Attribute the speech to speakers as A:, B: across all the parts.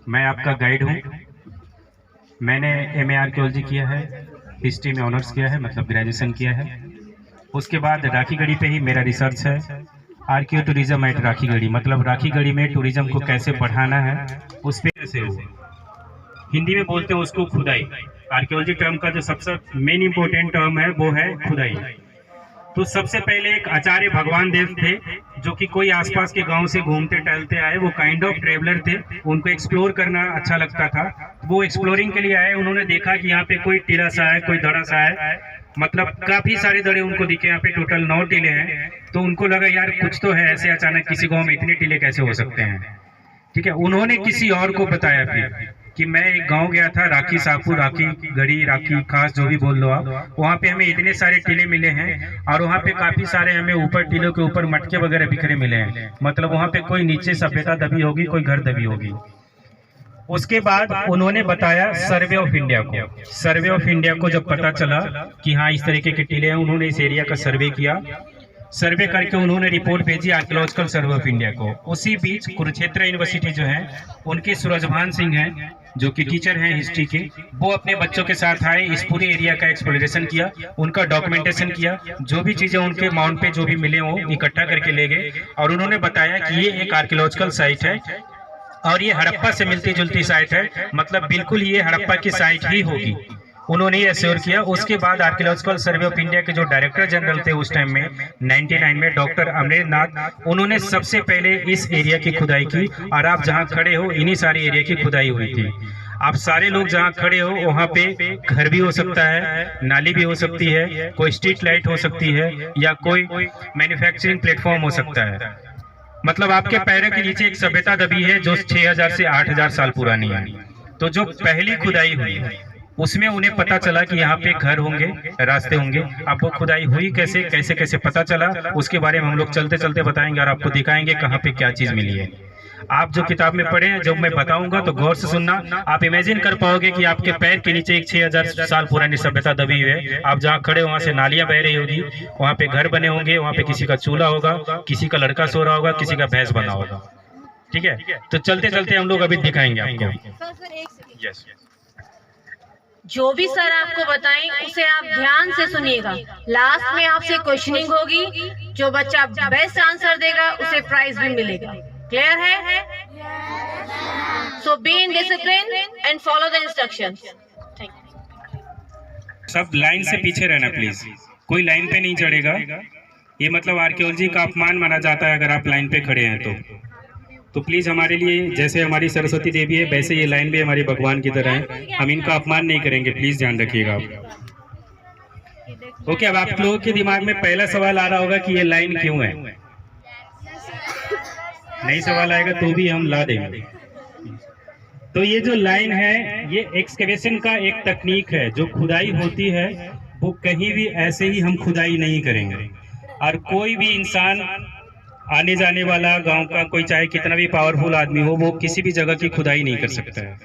A: मैं आपका गाइड हूँ। मैंने एमए आर्कियोलॉजी किया है, हिस्ट्री में ऑनर्स किया है, मतलब ग्रेजुएशन किया है। उसके बाद राखीगढ़ी पे ही मेरा रिसर्च है। आर्कियो टूरिज्म एट राखीगढ़ी, मतलब राखीगढ़ी में टूरिज्म को कैसे बढ़ाना है, उस पे कैसे हो। हिंदी में बोलते हैं उसको खुदाई। आर्कियोलॉजी टर्म का जो सबसे मेन इंपॉर्टेंट टर्म है वो है खुदाई। तो सबसे पहले एक आचार्य भगवान देव थे, जो कि कोई आसपास के गांव से घूमते टहलते आए। वो काइंड ऑफ ट्रेवलर थे, उनको एक्सप्लोर करना अच्छा लगता था। वो एक्सप्लोरिंग के लिए आए, उन्होंने देखा कि यहाँ पे कोई टीला सा है, कोई दड़ा सा है, मतलब काफी सारे दड़े उनको दिखे। यहाँ पे टोटल 9 टीले हैं। तो उनको लगा यार कुछ तो है, ऐसे अचानक किसी गाँव में इतने टीले कैसे हो सकते हैं। ठीक है, उन्होंने किसी और को बताया फिर कि मैं एक गांव गया था, राखी साहपुर, राखी गढ़ी, राखी खास, जो भी बोल लो आप। वहाँ पे हमें इतने सारे टीले मिले हैं और वहाँ पे काफी सारे हमें ऊपर टीलों के ऊपर मटके वगैरह बिखरे मिले हैं। मतलब वहाँ पे कोई नीचे सभ्यता दबी होगी, कोई घर दबी होगी। उसके बाद उन्होंने बताया सर्वे ऑफ इंडिया को। सर्वे ऑफ इंडिया को जब पता चला कि हाँ इस तरीके के टीले हैं, उन्होंने इस एरिया का सर्वे किया। सर्वे करके उन्होंने रिपोर्ट भेजी आर्कियोलॉजिकल सर्वे ऑफ इंडिया को। उसी बीच कुरुक्षेत्र यूनिवर्सिटी जो है, उनके सूरजभान सिंह हैं, जो कि टीचर हैं हिस्ट्री के, वो अपने बच्चों के साथ आए, इस पूरे एरिया का एक्सप्लोरेशन किया, उनका डॉक्यूमेंटेशन किया, जो भी चीजें उनके माउंट पे जो भी मिले वो इकट्ठा करके ले गए। और उन्होंने बताया कि ये एक आर्कियोलॉजिकल साइट है और ये हड़प्पा से मिलती जुलती साइट है, मतलब बिल्कुल ये हड़प्पा की साइट ही होगी। उन्होंने ये एश्योर किया। उसके बाद आर्कियोलॉजिकल सर्वे ऑफ इंडिया के जो डायरेक्टर जनरल थे उस टाइम में 99 में, डॉक्टर अमरेंद्रनाथ, उन्होंने सबसे पहले इस एरिया की खुदाई की। और आप जहां खड़े हो, इन्हीं सारी एरिया की खुदाई हुई थी। आप सारे लोग जहां खड़े हो वहां पे घर भी हो सकता है, नाली भी हो सकती है, कोई स्ट्रीट लाइट हो सकती है, या कोई मैन्युफैक्चरिंग प्लेटफॉर्म हो सकता है। मतलब आपके पैरों के नीचे एक सभ्यता दबी है जो 6000 से 8000 साल पुरानी है। तो जो पहली खुदाई हुई उसमें उन्हें पता चला कि यहाँ पे घर होंगे, रास्ते होंगे। अब वो खुदाई हुई कैसे कैसे कैसे पता चला, उसके बारे में हम लोग चलते चलते बताएंगे और आपको दिखाएंगे कहाँ पे क्या चीज मिली है। आप जो किताब में पढ़े हैं, जब मैं बताऊंगा तो गौर से सुनना। आप इमेजिन कर पाओगे कि आपके पैर के नीचे एक 6000 साल पुरानी सभ्यता दबी हुई है। आप जहाँ खड़े वहां से नालियां बह रही होगी, वहां पे घर बने होंगे, वहां पे किसी का चूल्हा होगा, किसी का लड़का सो रहा होगा, किसी का भैंस बना होगा। ठीक है, तो चलते चलते हम लोग अभी दिखाएंगे आपको। यस,
B: जो भी सर आपको बताएं उसे आप ध्यान से सुनिएगा। लास्ट में आपसे क्वेश्चनिंग होगी, जो बच्चा बेस्ट आंसर देगा उसे प्राइज भी मिलेगा। क्लियर है? So be in discipline and follow the instructions.
A: सब लाइन से पीछे रहना प्लीज, कोई लाइन पे नहीं चढ़ेगा। ये मतलब आर्कियोलॉजी का अपमान माना जाता है अगर आप लाइन पे खड़े हैं तो प्लीज हमारे लिए, जैसे हमारी सरस्वती देवी है वैसे ये लाइन भी हमारी भगवान की तरह है, हम इनका अपमान नहीं करेंगे, प्लीज ध्यान रखिएगा आप। ओके, अब आप लोगों के दिमाग में पहला सवाल आ रहा होगा कि ये लाइन क्यों है। नहीं सवाल आएगा तो भी हम ला देंगे। तो ये जो लाइन है, ये एक्सकेवेशन का एक तकनीक है। जो खुदाई होती है वो कहीं भी ऐसे ही हम खुदाई नहीं करेंगे। और कोई भी इंसान, आने जाने वाला गांव का कोई, चाहे कितना भी पावरफुल आदमी हो, वो किसी भी जगह की खुदाई नहीं कर सकता है।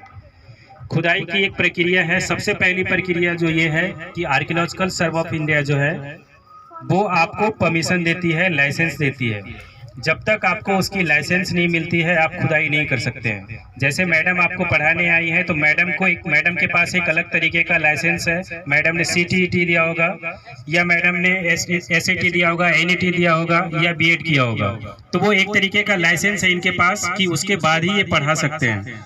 A: खुदाई की एक प्रक्रिया है। सबसे पहली प्रक्रिया जो ये है कि आर्कियोलॉजिकल सर्वे ऑफ इंडिया जो है वो आपको परमिशन देती है, लाइसेंस देती है। जब तक आपको उसकी लाइसेंस नहीं मिलती है आप खुदाई नहीं कर सकते हैं। जैसे मैडम आपको पढ़ाने आई है तो मैडम के पास एक अलग तरीके का लाइसेंस है। मैडम ने CTET दिया होगा, या मैडम ने SAT दिया होगा, NET दिया होगा, या BEd किया होगा। तो वो एक तरीके का लाइसेंस है इनके पास कि उसके बाद ही ये पढ़ा सकते हैं।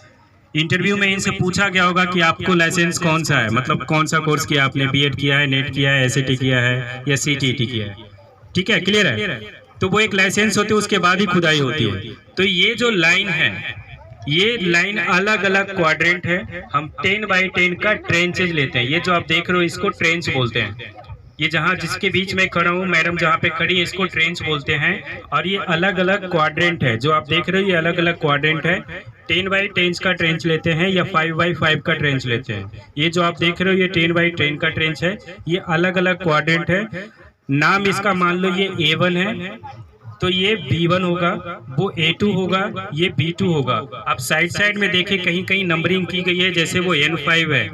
A: इंटरव्यू में इनसे पूछा गया होगा कि आपको लाइसेंस कौन सा है, मतलब कौन सा कोर्स किया आपने, BEd किया है, NET किया है, SAT किया है, या CTET किया है। ठीक है, क्लियर है? तो वो एक लाइसेंस होती है, उसके बाद ही खुदाई होती है। तो ये जो लाइन है, ये लाइन अलग अलग क्वाड्रेंट है। हम 10 बाई 10 का ट्रेंचेज लेते हैं। ये जो आप देख रहे हो इसको ट्रेंच बोलते हैं। ये जहाँ जिसके बीच में खड़ा हूँ, मैडम जहाँ पे खड़ी है, इसको ट्रेंच बोलते हैं। और ये अलग अलग क्वाड्रेंट है, जो आप देख रहे हो ये अलग अलग क्वाड्रेंट है। 10 बाई 10 का ट्रेंच लेते हैं या 5 बाई 5 का ट्रेंच लेते हैं। ये जो आप देख रहे हो ये 10 बाई 10 का ट्रेंच है। ये अलग अलग क्वाड्रेंट है। नाम इसका मान लो ये A1 है, तो ये B1 होगा, वो A2 होगा, ये B2 होगा। अब साइड साइड में देखें कहीं कहीं नंबरिंग की गई है, जैसे वो N5 है,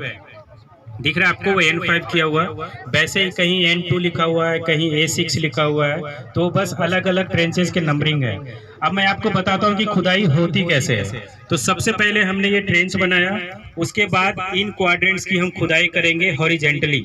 A: दिख रहा है आपको वो N5 किया हुआ, वैसे ही कहीं N2 लिखा हुआ है, कहीं A6 लिखा हुआ है, तो बस अलग अलग ट्रेंचेस के नंबरिंग है। अब मैं आपको बताता हूँ कि खुदाई होती कैसे है। तो सबसे पहले हमने ये ट्रेंच बनाया, उसके बाद इन क्वाड्रेंट्स की हम खुदाई करेंगे हॉरिजेंटली,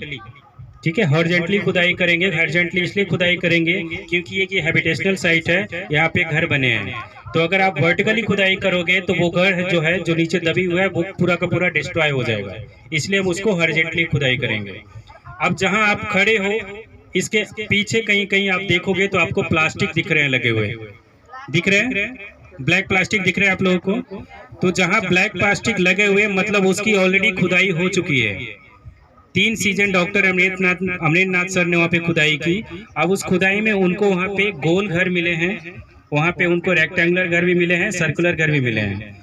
A: ठीक है। हॉरिजेंटली खुदाई करेंगे, हॉरिजेंटली इसलिए खुदाई करेंगे क्योंकि ये हैबिटेशनल साइट है, यहाँ पे घर बने हैं। तो अगर आप वर्टिकली खुदाई करोगे तो वो घर जो है जो नीचे दबी हुआ है वो पूरा का पूरा डिस्ट्रॉय हो जाएगा, इसलिए हम उसको हॉरिजेंटली खुदाई करेंगे। अब जहां आप खड़े हो इसके पीछे कहीं कहीं आप देखोगे तो आपको प्लास्टिक दिख रहे हैं लगे हुए, दिख रहे हैं, ब्लैक प्लास्टिक दिख रहे हैं आप लोगों को। तो जहां ब्लैक प्लास्टिक लगे हुए मतलब उसकी ऑलरेडी खुदाई हो चुकी है। 3 सीजन डॉक्टर अमरेंद्रनाथ सर ने वहाँ पे खुदाई की। अब उस खुदाई में उनको वहाँ पे गोल घर मिले हैं, वहाँ पे उनको रेक्टेंगुलर घर भी मिले हैं, सर्कुलर घर भी मिले हैं।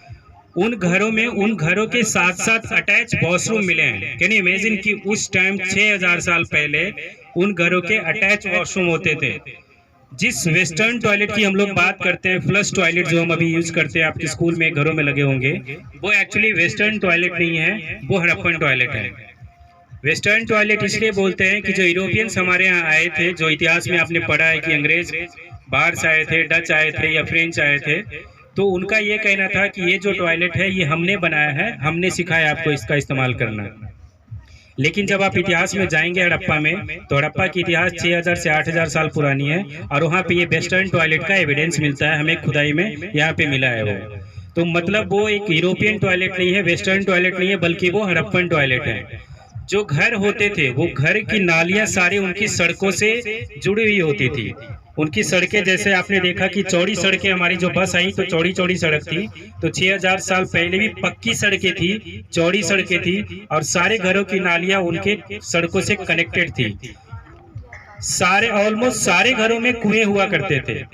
A: उन घरों में उन घरों के साथ साथ अटैच वॉशरूम मिले हैं। कैन यू इमेजिन कि उस टाइम 6000 साल पहले उन घरों के अटैच वॉशरूम होते थे। जिस वेस्टर्न टॉयलेट की हम लोग बात करते हैं, फ्लश टॉयलेट जो हम अभी यूज करते हैं आपके स्कूल में घरों में लगे होंगे, वो एक्चुअली वेस्टर्न टॉयलेट नहीं है, वो हड़प्पन टॉयलेट है। वेस्टर्न टॉयलेट इसलिए बोलते हैं कि जो यूरोपियंस हमारे यहाँ आए थे, जो इतिहास में आपने पढ़ा है कि अंग्रेज बाहर से आए थे, डच आए थे या फ्रेंच आए थे, तो उनका ये कहना था कि ये जो टॉयलेट है ये हमने बनाया है, हमने सिखाया आपको इसका इस्तेमाल करना। लेकिन जब आप इतिहास में जाएंगे हड़प्पा में, तो हड़प्पा की इतिहास 6000 से 8000 साल पुरानी है और वहाँ पे ये वेस्टर्न टॉयलेट का एविडेंस मिलता है हमें, खुदाई में यहाँ पे मिला है वो। तो मतलब वो एक यूरोपियन टॉयलेट नहीं है, वेस्टर्न टॉयलेट नहीं है, बल्कि वो हड़प्पन टॉयलेट है। जो घर होते थे वो घर की नालियां सारी उनकी सड़कों से जुड़ी हुई होती थी। उनकी सड़कें, जैसे आपने देखा कि चौड़ी सड़कें, हमारी जो बस आई तो चौड़ी चौड़ी सड़क थी, तो 6000 साल पहले भी पक्की सड़कें थी, चौड़ी सड़कें थी और सारे घरों की नालियां उनके सड़कों से कनेक्टेड थी। सारे ऑलमोस्ट सारे घरों में कुएं हुआ करते थे,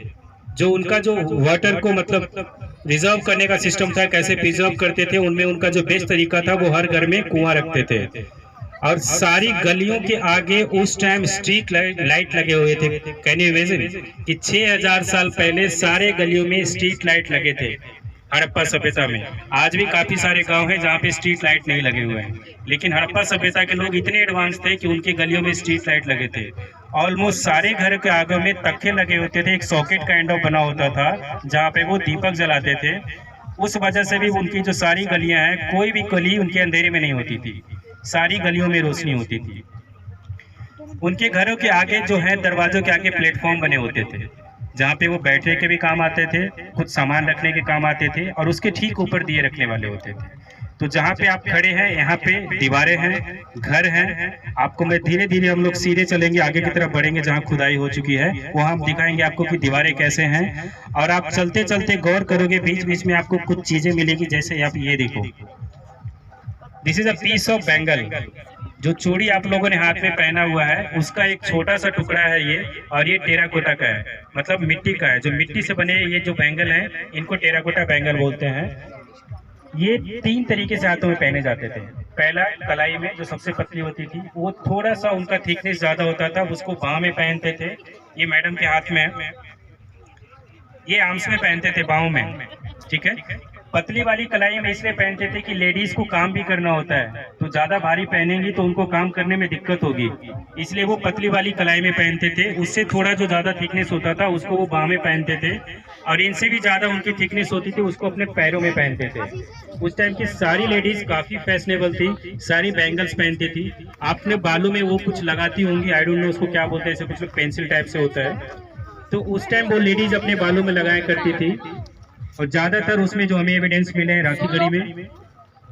A: जो उनका जो वाटर को मतलब रिजर्व करने का सिस्टम था, कैसे प्रिजर्व करते थे, उनमें उनका जो बेस्ट तरीका था वो हर घर में कुआं रखते थे। और सारी गलियों के आगे उस टाइम स्ट्रीट लाइट लगे हुए थे। कैन यू इमेजिन कि 6000 साल पहले सारे गलियों में स्ट्रीट लाइट लगे थे हड़प्पा सभ्यता में। आज भी काफी सारे गांव हैं जहां पे स्ट्रीट लाइट नहीं लगे हुए हैं, लेकिन हड़प्पा सभ्यता के लोग इतने एडवांस थे कि उनके गलियों में स्ट्रीट लाइट लगे थे। ऑलमोस्ट सारे घर के आगे में तख्ते लगे होते थे, एक सॉकेट काइंड ऑफ बना होता था जहाँ पे वो दीपक जलाते थे। उस वजह से भी उनकी जो सारी गलियां हैं, कोई भी गली उनके अंधेरे में नहीं होती थी, सारी गलियों में रोशनी होती थी। उनके घरों के आगे जो है दरवाजों के आगे प्लेटफॉर्म बने होते थे, जहाँ पे वो बैठने के भी काम आते थे, कुछ सामान रखने के काम आते थे, और उसके ठीक ऊपर दिए रखने वाले होते थे। तो जहाँ पे आप खड़े हैं यहाँ पे दीवारें हैं, घर हैं। आपको मैं धीरे धीरे हम लोग सीधे चलेंगे, आगे की तरफ बढ़ेंगे जहाँ खुदाई हो चुकी है, वहाँ हम दिखाएंगे आपको कि दीवारें कैसे हैं। और आप चलते चलते गौर करोगे, बीच बीच में आपको कुछ चीजें मिलेगी, जैसे आप ये देखो, this is a piece of bangle. जो चूड़ी आप लोगों ने हाथ में पहना हुआ है उसका एक छोटा सा टुकड़ा है ये, और ये टेराकोटा का है, मतलब मिट्टी का है। जो मिट्टी से बने ये जो बैंगल हैं इनको टेराकोटा बैंगल बोलते हैं। ये 3 तरीके से हाथों में पहने जाते थे। पहला कलाई में जो सबसे पतली होती थी, वो थोड़ा सा उनका थिकनेस ज्यादा होता था, उसको बाह में पहनते थे। ये मैडम के हाथ में है, ये आर्म्स में पहनते थे, बाहों में, ठीक है। पतली वाली कलाई में इसलिए पहनते थे कि लेडीज को काम भी करना होता है, तो ज्यादा भारी पहनेंगी तो उनको काम करने में दिक्कत होगी, इसलिए वो पतली वाली कलाई में पहनते थे। उससे थोड़ा जो ज्यादा थिकनेस होता था उसको वो बाह में पहनते थे, और इनसे भी ज्यादा उनकी थिकनेस होती थी उसको अपने पैरों में पहनते थे। उस टाइम की सारी लेडीज काफी फैशनेबल थी, सारी बैंगल्स पहनती थी। आपने बालों में वो कुछ लगाती होंगी, आई डोंट नो उसको क्या बोलते हैं, ऐसे कुछ पेंसिल टाइप से होता है, तो उस टाइम वो लेडीज अपने बालों में लगाया करती थी। और ज्यादातर उसमें जो हमें एविडेंस मिले हैं राखी गढ़ी में,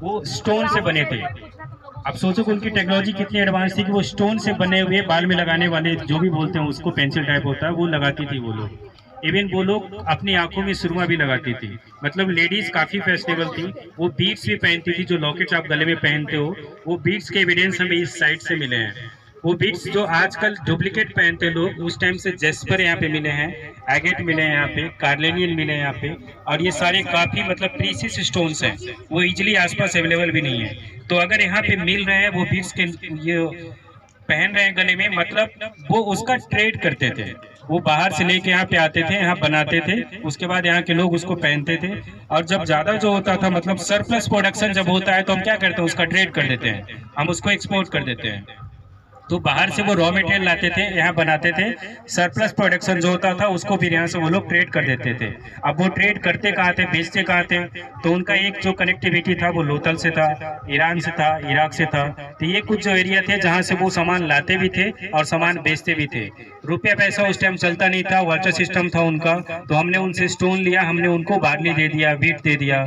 A: वो स्टोन से बने थे। अब सोचो कि उनकी टेक्नोलॉजी कितनी एडवांस थी कि वो स्टोन से बने हुए बाल में लगाने वाले जो भी बोलते हैं उसको, पेंसिल टाइप होता है, वो लगाती थी वो लोग। इवन वो लोग अपनी आंखों में सुरमा भी लगाती थी, मतलब लेडीज काफी फैशनेबल थी। वो बीड्स भी पहनती थी, जो लॉकेट्स आप गले में पहनते हो, वो बीड्स के एविडेंस हमें इस साइड से मिले हैं। वो बीड्स जो आजकल डुप्लीकेट पहनते लोग, उस टाइम से जेस्पर यहाँ पे मिले हैं, एगेट मिले हैं यहाँ पे, कार्लेनियन मिले हैं यहाँ पे, और ये सारे काफी मतलब प्रीसियस स्टोन्स हैं, वो इजिली आसपास अवेलेबल भी नहीं है। तो अगर यहाँ पे मिल रहे हैं वो बीड्स के ये पहन रहे हैं गले में, मतलब वो उसका ट्रेड करते थे, वो बाहर से लेके यहाँ पे आते थे, यहाँ बनाते थे, उसके बाद यहाँ के लोग उसको पहनते थे। और जब ज़्यादा जो होता था, मतलब सरप्लस प्रोडक्शन जब होता है, तो हम क्या करते हैं, उसका ट्रेड कर देते हैं, हम उसको एक्सपोर्ट कर देते हैं। तो बाहर से वो रॉ मटेरियल लाते थे, यहाँ बनाते थे। सरप्लस प्रोडक्शन जो होता था उसको फिर यहाँ से वो लोग ट्रेड कर देते थे। अब वो ट्रेड करते कहाँ थे, बेचते कहाँ थे, तो उनका एक जो कनेक्टिविटी था वो लोथल से था, ईरान से था, इराक से था। तो ये कुछ जो एरिया थे जहाँ से वो सामान लाते भी थे और सामान बेचते भी थे। रुपया पैसा उस टाइम चलता नहीं था, वाटर सिस्टम था उनका। तो हमने उनसे स्टोन लिया, हमने उनको बार्ली दे दिया, वीट दे दिया।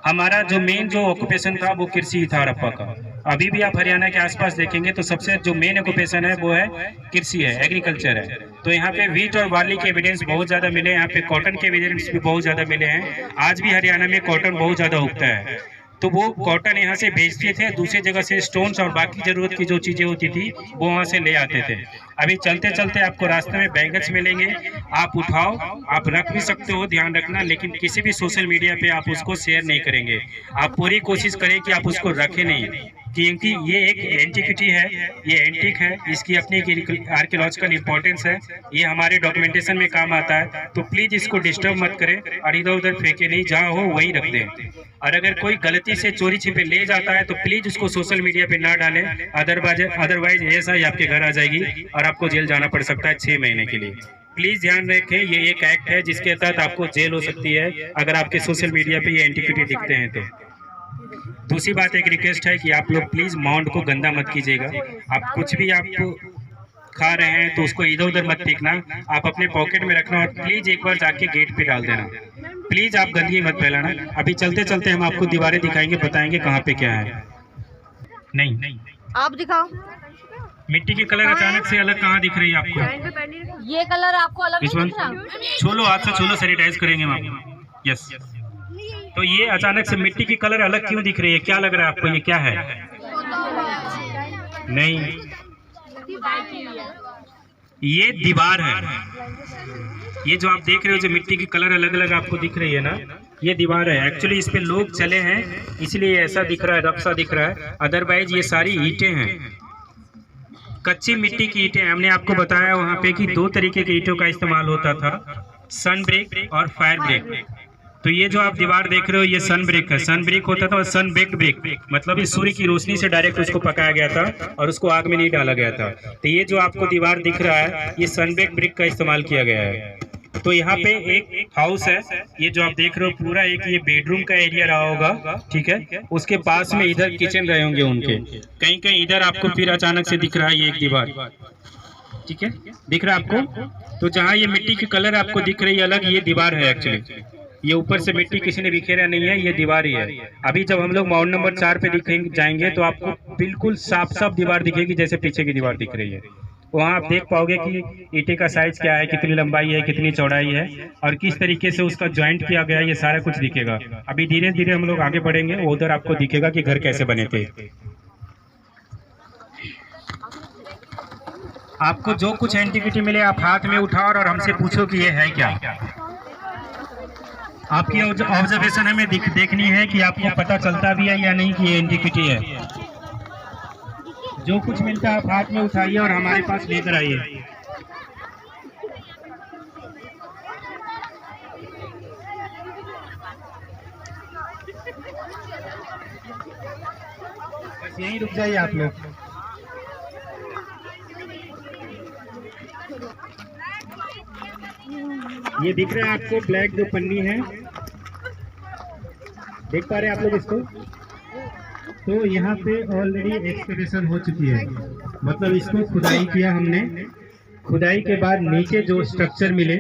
A: हमारा जो मेन जो ऑक्यूपेशन था वो कृषि था हड़प्पा का। अभी भी आप हरियाणा के आसपास देखेंगे तो सबसे जो मेन ऑक्यूपेशन है वो है कृषि है, एग्रीकल्चर है। तो यहाँ पे वीट और बार्ली के एविडेंस बहुत ज़्यादा मिले, यहाँ पे कॉटन के एविडेंस भी बहुत ज़्यादा मिले हैं। आज भी हरियाणा में कॉटन बहुत ज़्यादा उगता है। तो वो कॉटन यहाँ से बेचते थे, दूसरी जगह से स्टोन्स और बाकी ज़रूरत की जो चीज़ें होती थी वो वहाँ से ले आते थे। अभी चलते चलते आपको रास्ते में बैंगल्स मिलेंगे, आप उठाओ, आप रख भी सकते हो, ध्यान रखना, लेकिन किसी भी सोशल मीडिया पे आप उसको शेयर नहीं करेंगे। आप पूरी कोशिश करें कि आप उसको रखें नहीं, क्योंकि ये एक एंटिक्विटी है, ये एंटिक है, इसकी अपनी आर्कियोलॉजिकल इंपॉर्टेंस है, ये हमारे डॉक्यूमेंटेशन में काम आता है। तो प्लीज़ इसको डिस्टर्ब मत करें और इधर उधर फेंके नहीं, जहाँ हो वहीं रख दें। और अगर कोई गलती से चोरी छिपे ले जाता है तो प्लीज़ उसको सोशल मीडिया पे ना डालें, अदरवाइज ऐसा ही आपके घर आ जाएगी और आपको जेल जाना पड़ सकता है 6 महीने के लिए। प्लीज़ ध्यान रखें, ये एक एक्ट है जिसके तहत आपको जेल हो सकती है अगर आपके सोशल मीडिया पे ये एंटिक्विटी दिखते हैं तो। दूसरी बात, एक रिक्वेस्ट है कि आप लोग प्लीज़ माउंट को गंदा मत कीजिएगा। आप कुछ भी आप खा रहे हैं तो उसको इधर उधर मत फेंकना, आप अपने पॉकेट में रखना और प्लीज़ एक बार जाके गेट पे डाल देना। प्लीज़ आप गंदगी मत फैलाना। अभी चलते चलते हम आपको दीवारें दिखाएंगे, बताएंगे कहाँ पे क्या है। नहीं,
B: आप दिखाओ।
A: मिट्टी की कलर अचानक से अलग कहाँ दिख रही है आपको?
B: ये कलर आपको अलग नहीं दिख रहा?
A: छू लो, हाथ से छू लो, सैनिटाइज करेंगे हम आपको। यस। तो ये अचानक से मिट्टी की कलर अलग क्यों दिख रही है, क्या लग रहा है आपको, ये क्या है? नहीं, ये दीवार है। ये जो आप देख रहे हो, जो मिट्टी की कलर अलग अलग आपको दिख रही है ना, ये दीवार है। एक्चुअली इस पे लोग चले हैं इसलिए ऐसा दिख रहा है, रफ सा दिख रहा है, अदरवाइज ये सारी ईंटें हैं, कच्ची मिट्टी की ईंटें। हमने आपको बताया वहाँ पे कि 2 तरीके के ईंटों का इस्तेमाल होता था, सन ब्रिक और फायर ब्रिक। तो ये जो आप दीवार देख रहे हो ये सन ब्रिक है। सन ब्रिक होता था और सन बेक्ड ब्रिक, मतलब इस सूर्य की रोशनी से डायरेक्ट उसको पकाया गया था और उसको आग में नहीं डाला गया था। तो ये जो आपको दीवार दिख रहा है ये सन बेक्ड ब्रिक का इस्तेमाल किया गया है। तो यहाँ पे एक हाउस है, ये जो आप देख रहे हो पूरा एक ये बेडरूम का एरिया रहा होगा, ठीक है। उसके पास में इधर किचन रहे होंगे उनके, कहीं कहीं इधर आपको फिर अचानक से दिख रहा है ये एक दीवार, ठीक है, दिख रहा है आपको। तो जहाँ ये मिट्टी की कलर आपको दिख रही है अलग, ये दीवार है एक्चुअली। ये ऊपर से मिट्टी किसी ने बिखेरा नहीं है, ये दीवार ही है। अभी जब हम लोग माउंट नंबर 4 पे दिखेंगे जाएंगे तो आपको बिल्कुल साफ साफ दीवार दिखेगी जैसे पीछे की दीवार दिख रही है। वहाँ आप देख पाओगे कि ईंटे का साइज क्या है, कितनी लंबाई है, कितनी चौड़ाई है और किस तरीके से उसका ज्वाइंट किया गया है, ये सारा कुछ दिखेगा। अभी धीरे धीरे हम लोग आगे बढ़ेंगे, उधर आपको दिखेगा कि घर कैसे बने थे। आपको जो कुछ एंटिक्विटी मिले आप हाथ में उठाओ और हमसे पूछो कि ये है क्या। आपकी ऑब्जर्वेशन हमें देखनी है कि आपको पता चलता भी है या नहीं कि ये एंटिक्विटी है। जो कुछ मिलता है आप हाथ में उठाइए और हमारे पास लेकर आइए। बस यहीं रुक जाइए आप लोग। ये दिख रहा है आपको ब्लैक जो पन्नी है, देख पा रहे हैं आप लोग इसको? तो यहाँ पे ऑलरेडी एक्सकवेशन हो चुकी है, मतलब इसको खुदाई किया हमने। खुदाई के बाद नीचे जो स्ट्रक्चर मिले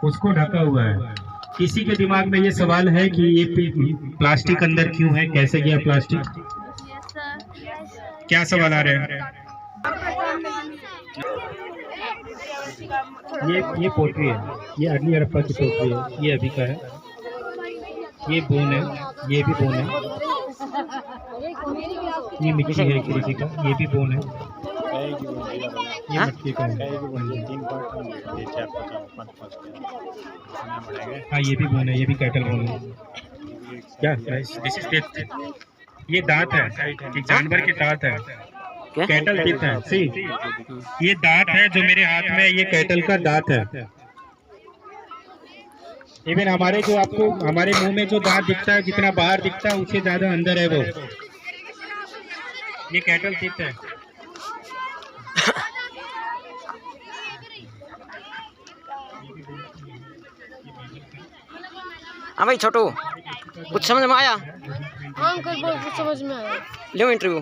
A: उसको ढका हुआ है। किसी के दिमाग में ये सवाल है कि ये प्लास्टिक अंदर क्यों है, कैसे गया प्लास्टिक? क्या सवाल आ रहे हैं? ये पोट्री है, ये अगली हड़प्पा की पोट्री है, ये अभी का है। ये बोन है, ये भी बोन है, ये मिट्टी है किसी का, ये भी बोन है, ये मिट्टी का है। हाँ ये भी बोन है, ये भी कैटल बोन है। क्या दिस इज ये दांत है, एक जानवर के दांत है, कैटल टीथ है। सी ये दांत है जो मेरे हाथ में, ये कैटल का दांत है। इवन हमारे जो आपको हमारे मुंह में जो दांत दिखता है, जितना बाहर दिखता है उससे ज्यादा अंदर है वो। ये कैटल टीथ है।
C: हाँ भाई छोटू, कुछ समझ में आया?
D: हाँ अंकल बहुत कुछ समझ में आया।
C: लो इंटरव्यू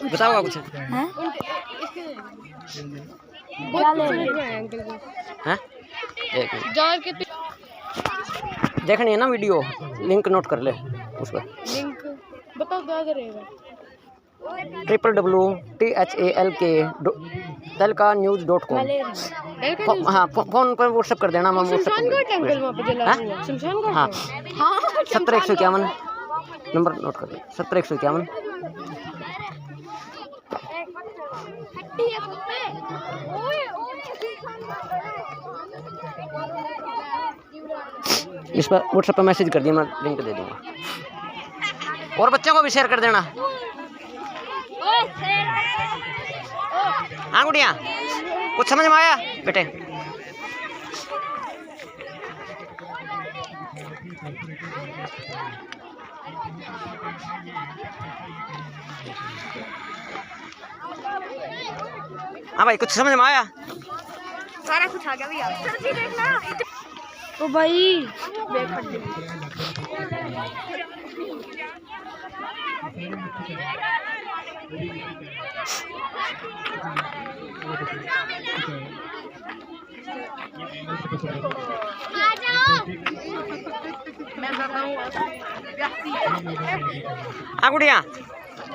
C: बताओ कुछ।
D: बहुत कुछ समझ में आया अंकल को।
C: हैं? एक मिनट।
D: जार के
C: देखनी है ना वीडियो, लिंक नोट कर ले उस पर।
D: लिंक बताओ क्या करेगा।
C: www.thalkanews.com। हाँ फोन पर व्हाट्सएप कर देना, मैं व्हाट्सएप
D: शमशान घाट अंकल वहाँ पे जला
C: हाँ?
D: हुआ शमशान घाट
C: हाँ
D: है। हाँ
C: 70 151 नंबर नोट कर ले। 70 151। इस पर व्हाट्सएप पर मैसेज कर दिया, मैं लिंक दे दूंगा। और बच्चों को भी शेयर कर देना। हाँ गुड़िया, कुछ समझ में आया बेटे? हाँ भाई कुछ समझ में आया?
D: सारा कुछ आ गया भैया। सर जी देखना। ओ भाई बैग फट गई। मैं बताऊं
C: हाँ गुड़िया,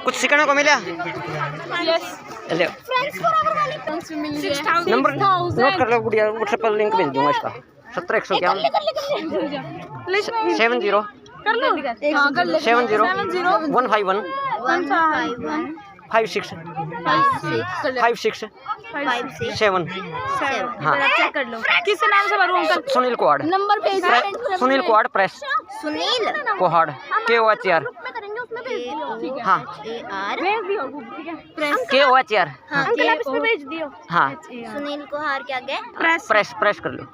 C: कुछ सीखने को मिला?
D: यस
C: ले नंबर नोट कर लो गुड़िया, व्हाट्सएप पर लिंक भेज दूंगा इसका। 70 151 70
D: कर लो। हां कर ले
C: 70 151 56 56 7। हाँ
D: चेक कर लो। किस नाम से भरूं अंकल?
C: सुनील कोहाड़।
D: नंबर भेज
C: सुनील कोहाड़ प्रेस।
D: सुनील
C: कोहाड़ KOHR। हाँ
D: भेज दियो ठीक है।
C: KOHR।
D: अंकल आप इस पे भेज दियो।
C: हाँ
D: सुनील को हार क्या गए?
C: प्रेस कर लो।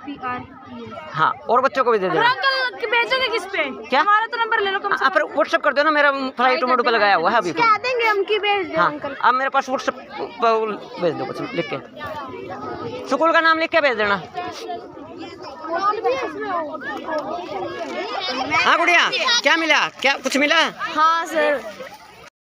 C: हाँ और बच्चों को भी दे देना।
D: अंकल भेजोगे किस पे?
C: क्या?
D: हमारा तो नंबर ले लो कम से
C: आप व्हाट्सएप कर दो ना, मेरा फ्लाइट मोड पे लगाया हुआ है अभी।
D: कम देंगे हम की भेज दो
C: हाँ
D: अंकल।
C: आप मेरे पास व्हाट्सएप पर भेज दो कुछ लिख के, स्कूल का नाम लिख के भेज देना। हाँ गुड़िया, क्या मिला? क्या कुछ मिला?
D: हाँ सर